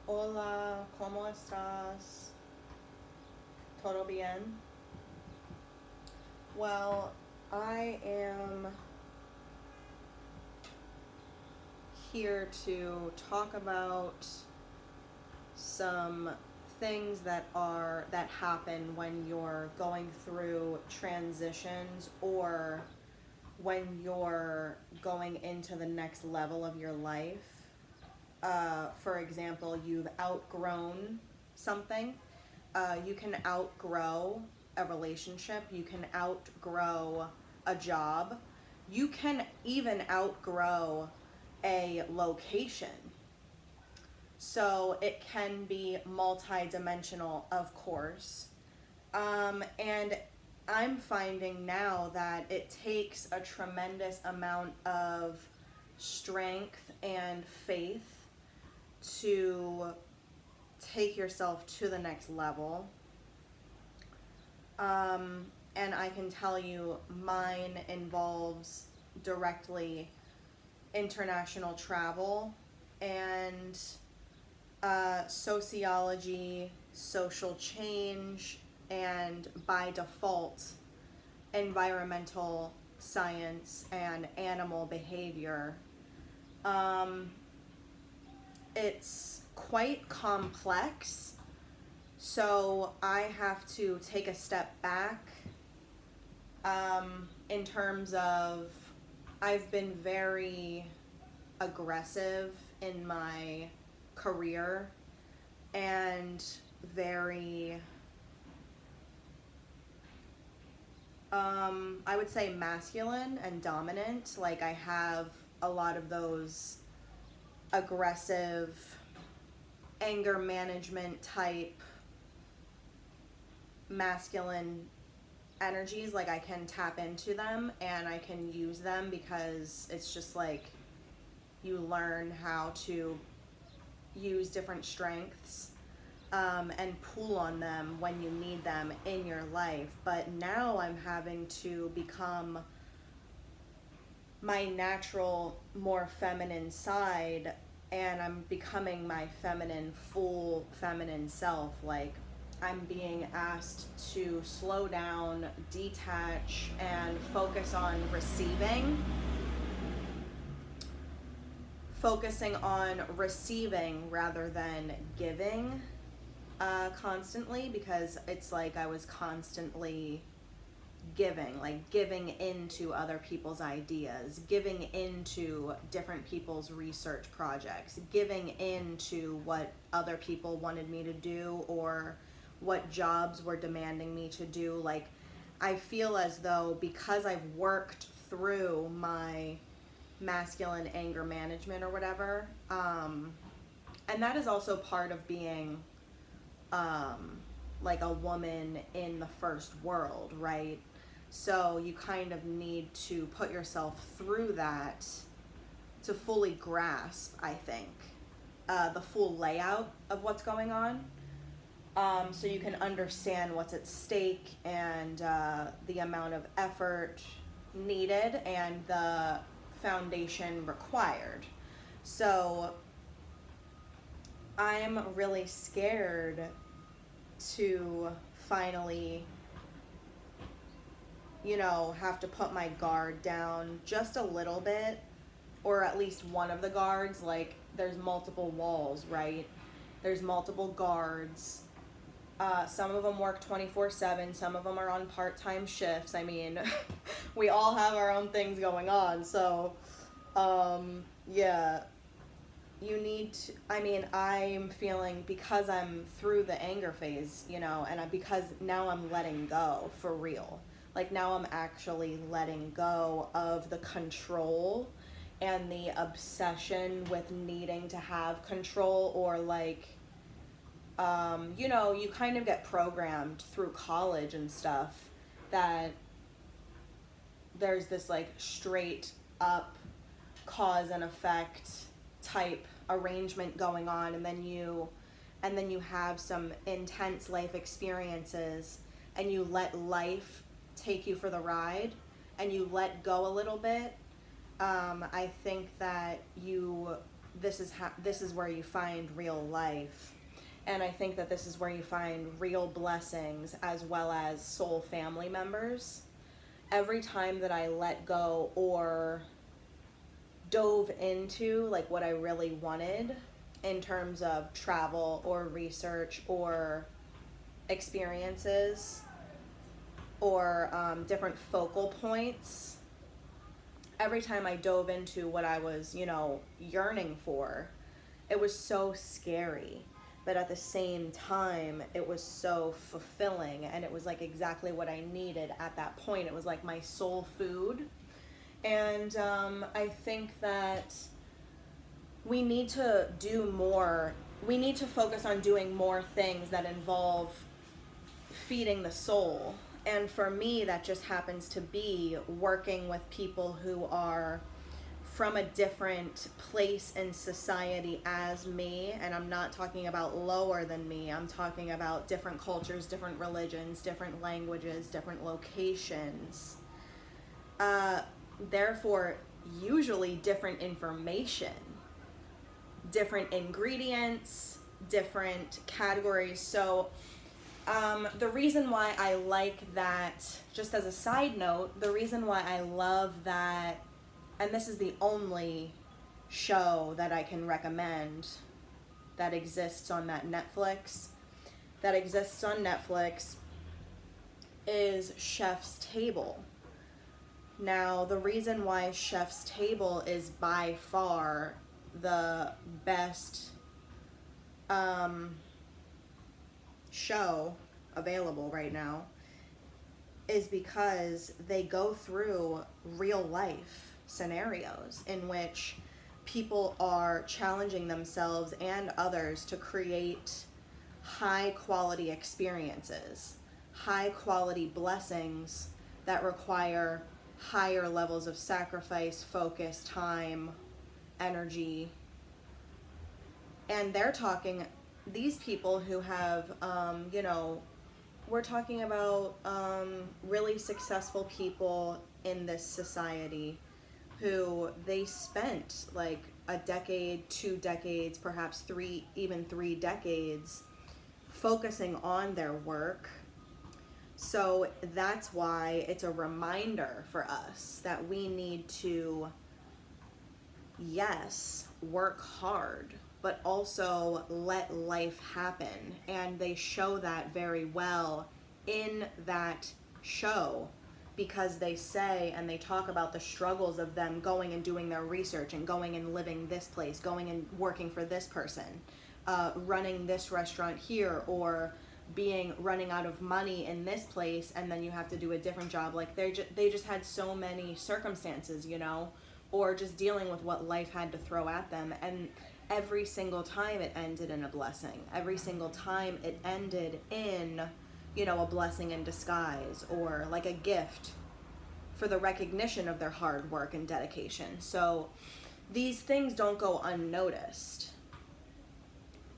Hola, ¿cómo estás? ¿Todo bien? Well, I am here to talk about some things that happen when you're going through transitions or when you're going into the next level of your life. For example, you've outgrown something. You can outgrow a relationship, you can outgrow a job, you can even outgrow a location. So it can be multidimensional, of course. And I'm finding now that it takes a tremendous amount of strength and faith to take yourself to the next level. And I can tell you mine involves directly international travel and sociology, social change, and by default, environmental science and animal behavior. Um, it's quite complex, so I have to take a step back in terms of I've been very aggressive in my career and very I would say masculine and dominant. Like I have a lot of those aggressive anger management type masculine energies. Like I can tap into them and I can use them because it's just like you learn how to use different strengths and pull on them when you need them in your life. But now I'm having to become my natural, more feminine side, and I'm becoming my feminine, full feminine self. Like, I'm being asked to slow down, detach, and focus on receiving. Focusing on receiving rather than giving constantly, because it's like I was constantly giving, like giving into other people's ideas, giving into different people's research projects, giving into what other people wanted me to do or what jobs were demanding me to do. Like, I feel as though because I've worked through my masculine anger management or whatever, and that is also part of being like a woman in the first world, right? So you kind of need to put yourself through that to fully grasp, I think, the full layout of what's going on. So you can understand what's at stake and the amount of effort needed and the foundation required. So I'm really scared to finally, have to put my guard down just a little bit, or at least one of the guards. Like, there's multiple walls, right? There's multiple guards. Some of them work 24/7, some of them are on part time shifts. I mean, we all have our own things going on. So, yeah, you need to, I mean, I'm feeling, because I'm through the anger phase, because now I'm letting go for real. Like, now I'm actually letting go of the control and the obsession with needing to have control, or like, you kind of get programmed through college and stuff that there's this like straight up cause and effect type arrangement going on, and then you have some intense life experiences and you let life take you for the ride and you let go a little bit. I think that you this is where you find real life. And I think that this is where you find real blessings as well as soul family members. Every time that I let go or dove into like what I really wanted in terms of travel or research or experiences or different focal points, every time I dove into what I was, yearning for, it was so scary. But at the same time, it was so fulfilling, and it was like exactly what I needed at that point. It was like my soul food. And I think that we need to do more. We need to focus on doing more things that involve feeding the soul. And for me, that just happens to be working with people who are from a different place in society as me. And I'm not talking about lower than me. I'm talking about different cultures, different religions, different languages, different locations. Therefore, usually different information, different ingredients, different categories. So the reason why I like that, just as a side note, the reason why I love that, and this is the only show that I can recommend that exists on Netflix, is Chef's Table. Now, the reason why Chef's Table is by far the best show available right now is because they go through real life scenarios in which people are challenging themselves and others to create high quality experiences, high quality blessings that require higher levels of sacrifice, focus, time, energy. And they're talking, these people who have, we're talking about really successful people in this society who they spent like a decade, 2 decades, perhaps 3 decades focusing on their work. So that's why it's a reminder for us that we need to, yes, work hard, but also let life happen. And they show that very well in that show, because they say and they talk about the struggles of them going and doing their research and going and living this place, going and working for this person, running this restaurant here, or running out of money in this place, and then you have to do a different job. Like they just had so many circumstances, or just dealing with what life had to throw at them. And every single time it ended in a blessing. Every single time it ended in, a blessing in disguise, or like a gift for the recognition of their hard work and dedication. So these things don't go unnoticed.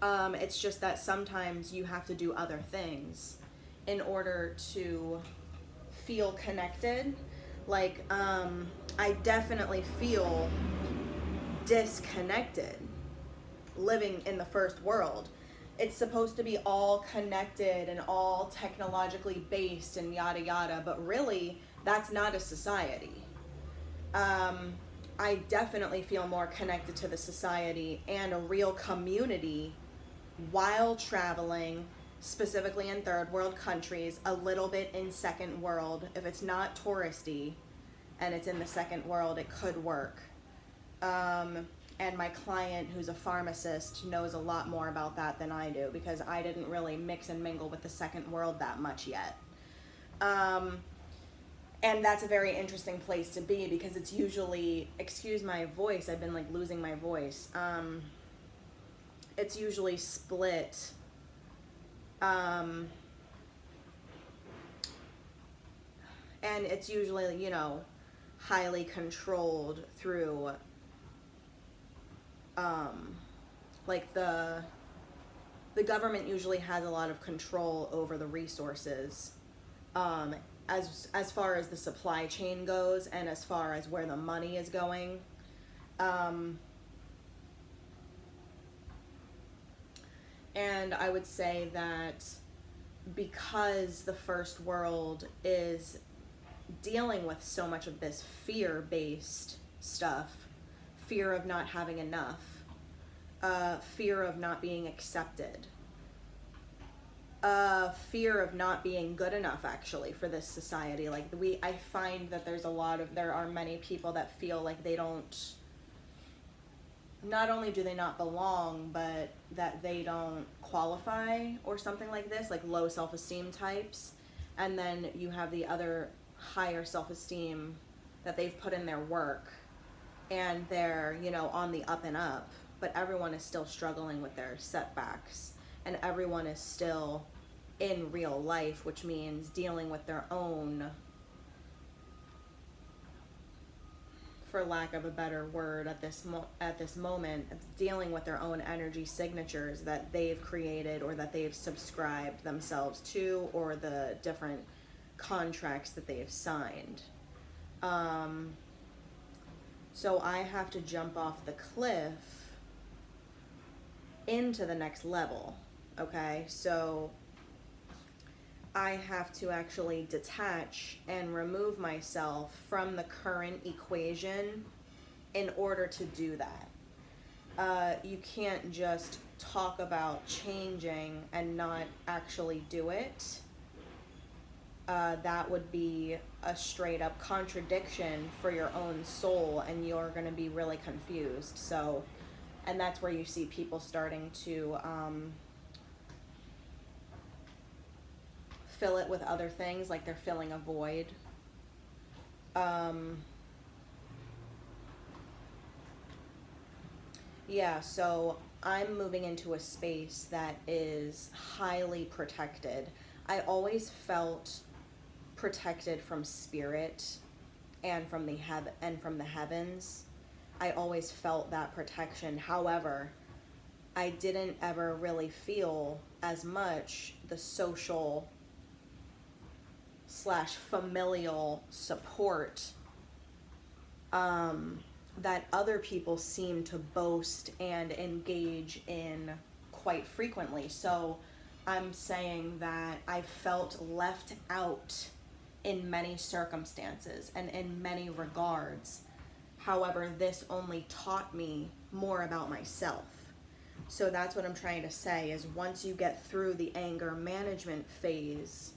It's just that sometimes you have to do other things in order to feel connected. Like, I definitely feel disconnected living in the first world. It's supposed to be all connected and all technologically based and yada yada, but really, that's not a society. I definitely feel more connected to the society and a real community while traveling, specifically in third world countries, a little bit in second world. If it's not touristy and it's in the second world, it could work. And my client, who's a pharmacist, knows a lot more about that than I do, because I didn't really mix and mingle with the second world that much yet. And that's a very interesting place to be, because it's usually, excuse my voice, I've been like losing my voice. It's usually split. And it's usually, highly controlled through, like the government usually has a lot of control over the resources, as far as the supply chain goes, and as far as where the money is going. And I would say that because the first world is dealing with so much of this fear-based stuff, fear of not having enough, fear of not being accepted, fear of not being good enough actually for this society. Like I find that there are many people that feel like they don't, not only do they not belong, but that they don't qualify or something like this, like low self-esteem types. And then you have the other higher self-esteem that they've put in their work and they're, on the up and up, but everyone is still struggling with their setbacks and everyone is still in real life, which means dealing with their own, for lack of a better word at this moment, dealing with their own energy signatures that they've created or that they've subscribed themselves to, or the different contracts that they've signed. So I have to jump off the cliff into the next level, okay? So I have to actually detach and remove myself from the current equation in order to do that. You can't just talk about changing and not actually do it. That would be a straight up contradiction for your own soul, and you're going to be really confused. So, and that's where you see people starting to fill it with other things, like they're filling a void. Yeah, so I'm moving into a space that is highly protected. I always felt protected from spirit and from the heavens. I always felt that protection. However, I didn't ever really feel as much the social / familial support that other people seem to boast and engage in quite frequently. So I'm saying that I felt left out in many circumstances and in many regards. However, this only taught me more about myself. So that's what I'm trying to say, is once you get through the anger management phase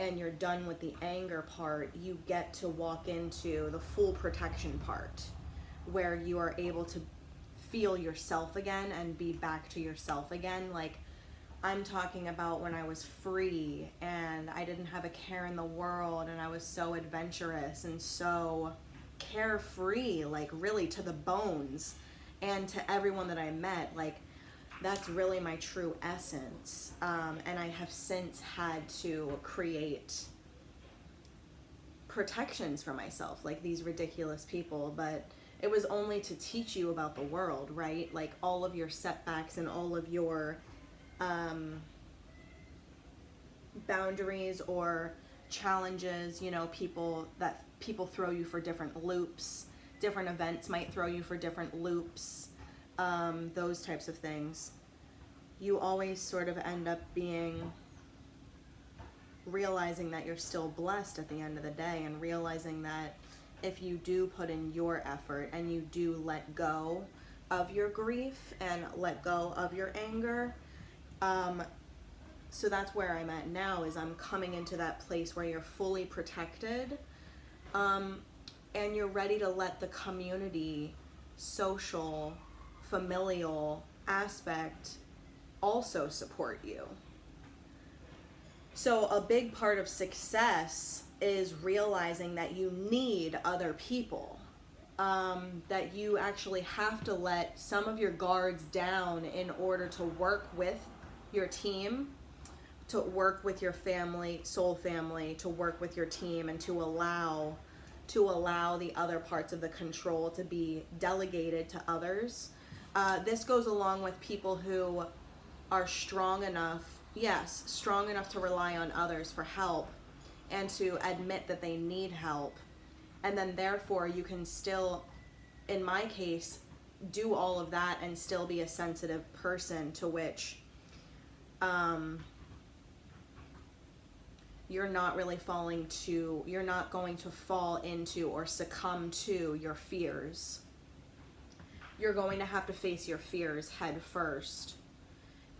and you're done with the anger part, you get to walk into the full protection part, where you are able to feel yourself again and be back to yourself again. Like, I'm talking about when I was free and I didn't have a care in the world and I was so adventurous and so carefree, like really to the bones, and to everyone that I met, like that's really my true essence. And I have since had to create protections for myself, like these ridiculous people, but it was only to teach you about the world, right? Like all of your setbacks and all of your boundaries or challenges, people throw you for different loops. Different events might throw you for different loops. Those types of things. You always sort of end up realizing that you're still blessed at the end of the day, and realizing that if you do put in your effort and you do let go of your grief and let go of your anger, so that's where I'm at now, is I'm coming into that place where you're fully protected, and you're ready to let the community, social, familial aspect also support you. So a big part of success is realizing that you need other people, that you actually have to let some of your guards down in order to work with your team, to work with your family, soul family, to work with your team, and to allow the other parts of the control to be delegated to others. This goes along with people who are strong enough to rely on others for help and to admit that they need help. And then therefore you can still, in my case, do all of that and still be a sensitive person, to which um, you're not going to fall into or succumb to your fears. You're going to have to face your fears head first.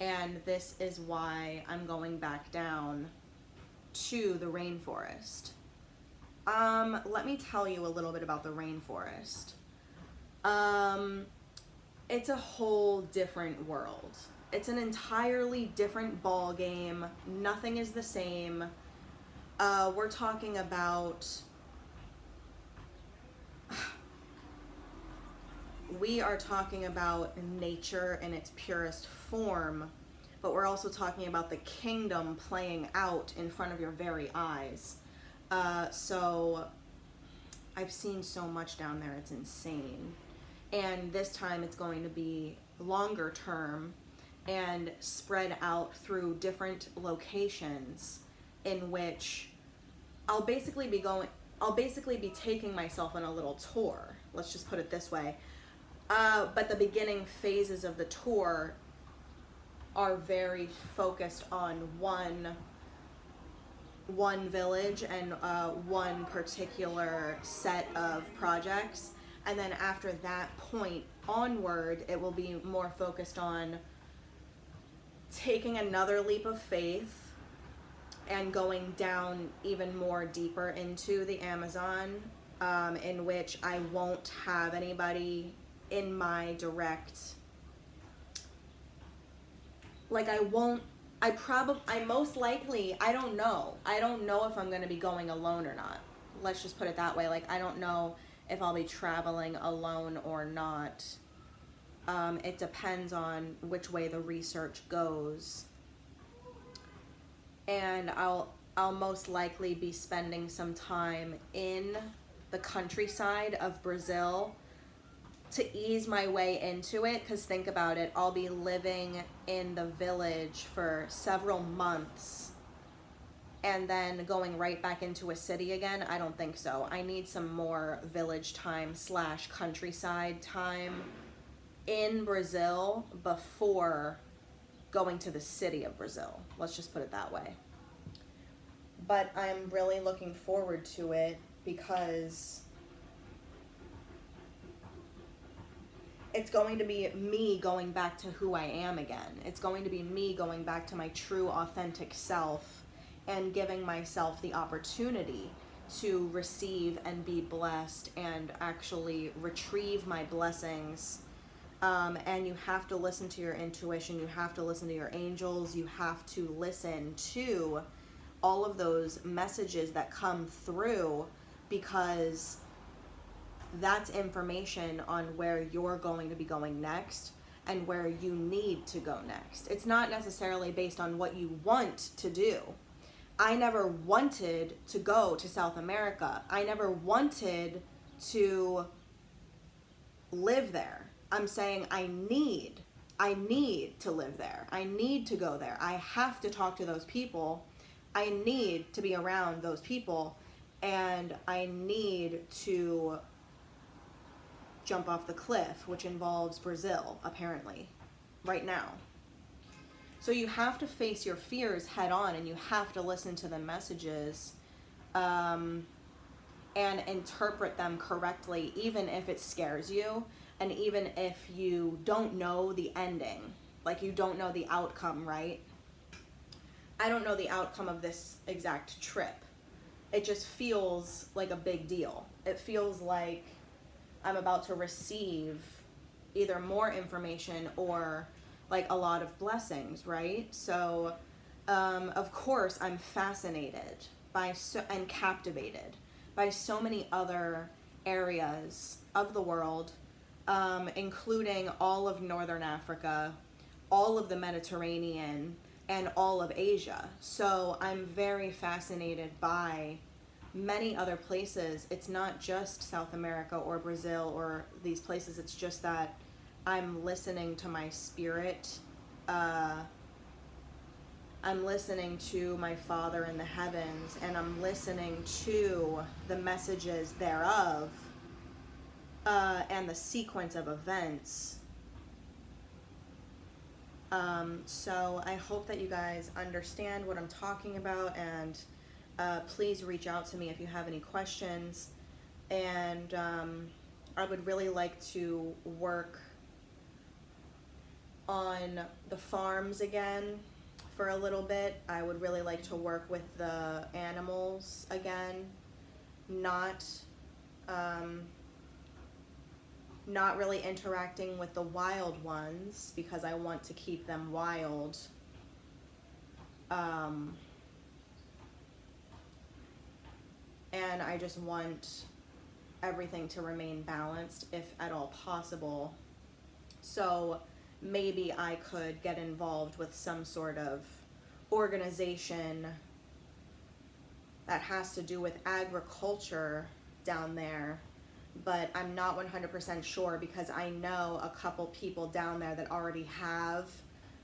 And this is why I'm going back down to the rainforest. Let me tell you a little bit about the rainforest. It's a whole different world. It's an entirely different ball game. Nothing is the same. We're talking about, we are talking about nature in its purest form, but we're also talking about the kingdom playing out in front of your very eyes. So I've seen so much down there, it's insane. And this time it's going to be longer term and spread out through different locations, in which I'll basically be taking myself on a little tour. Let's just put it this way. But the beginning phases of the tour are very focused on one village and one particular set of projects. And then after that point onward, it will be more focused on taking another leap of faith and going down even more deeper into the Amazon, in which I won't have anybody in my direct, like I most likely, I don't know if I'm going to be going alone or not. Let's just put it that way. Like, I don't know if I'll be traveling alone or not. It depends on which way the research goes. And I'll most likely be spending some time in the countryside of Brazil to ease my way into it, because think about it, I'll be living in the village for several months and then going right back into a city again. I don't think so. I need some more village time / countryside time in Brazil before going to the city of Brazil. Let's just put it that way. But I'm really looking forward to it, because it's going to be me going back to who I am again. It's going to be me going back to my true, authentic self and giving myself the opportunity to receive and be blessed and actually retrieve my blessings. And you have to listen to your intuition. You have to listen to your angels. You have to listen to all of those messages that come through, because that's information on where you're going to be going next and where you need to go next. It's not necessarily based on what you want to do. I never wanted to go to South America. I never wanted to live there. I'm saying I need to live there. I need to go there. I have to talk to those people. I need to be around those people, and I need to jump off the cliff, which involves Brazil, apparently, right now. So you have to face your fears head on, and you have to listen to the messages and interpret them correctly, even if it scares you, and even if you don't know the ending, like you don't know the outcome, right? I don't know the outcome of this exact trip. It just feels like a big deal. It feels like I'm about to receive either more information or like a lot of blessings, right? So, of course, I'm fascinated by and captivated by so many other areas of the world, including all of Northern Africa, all of the Mediterranean, and all of Asia. So I'm very fascinated by many other places. It's not just South America or Brazil or these places. It's just that I'm listening to my spirit. I'm listening to my Father in the heavens, and I'm listening to the messages thereof, and the sequence of events So I hope that you guys understand what I'm talking about, and please reach out to me if you have any questions. And I would really like to work on the farms again for a little bit. I would really like to work with the animals again, not not really interacting with the wild ones because I want to keep them wild. And I just want everything to remain balanced if at all possible. So maybe I could get involved with some sort of organization that has to do with agriculture down there, but I'm not 100% sure because I know a couple people down there that already have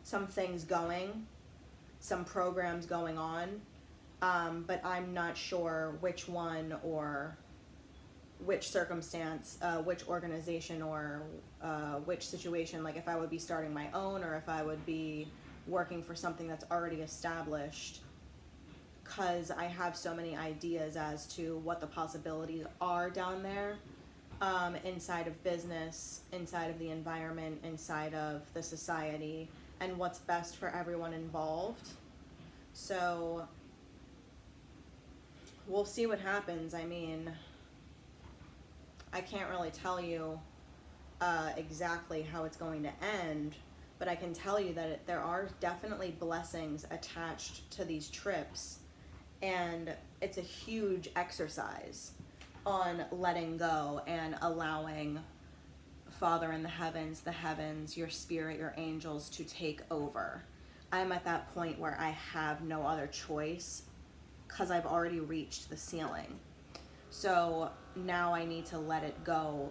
some things going, some programs going on, but I'm not sure which one or which circumstance, which organization or which situation, like if I would be starting my own or if I would be working for something that's already established, because I have so many ideas as to what the possibilities are down there, inside of business, inside of the environment, inside of the society, and what's best for everyone involved. So we'll see what happens. I mean, I can't really tell you exactly how it's going to end, but I can tell you that there are definitely blessings attached to these trips, and it's a huge exercise on letting go and allowing Father in the heavens, your spirit, your angels to take over. I'm at that point where I have no other choice because I've already reached the ceiling. So now I need to let it go.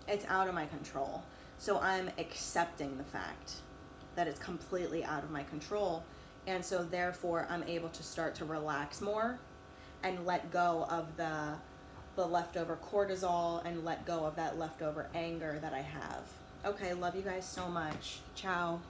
It's out of my control. So I'm accepting the fact that it's completely out of my control. And so therefore I'm able to start to relax more and let go of the leftover cortisol and let go of that leftover anger that I have. Okay, love you guys so much. Ciao.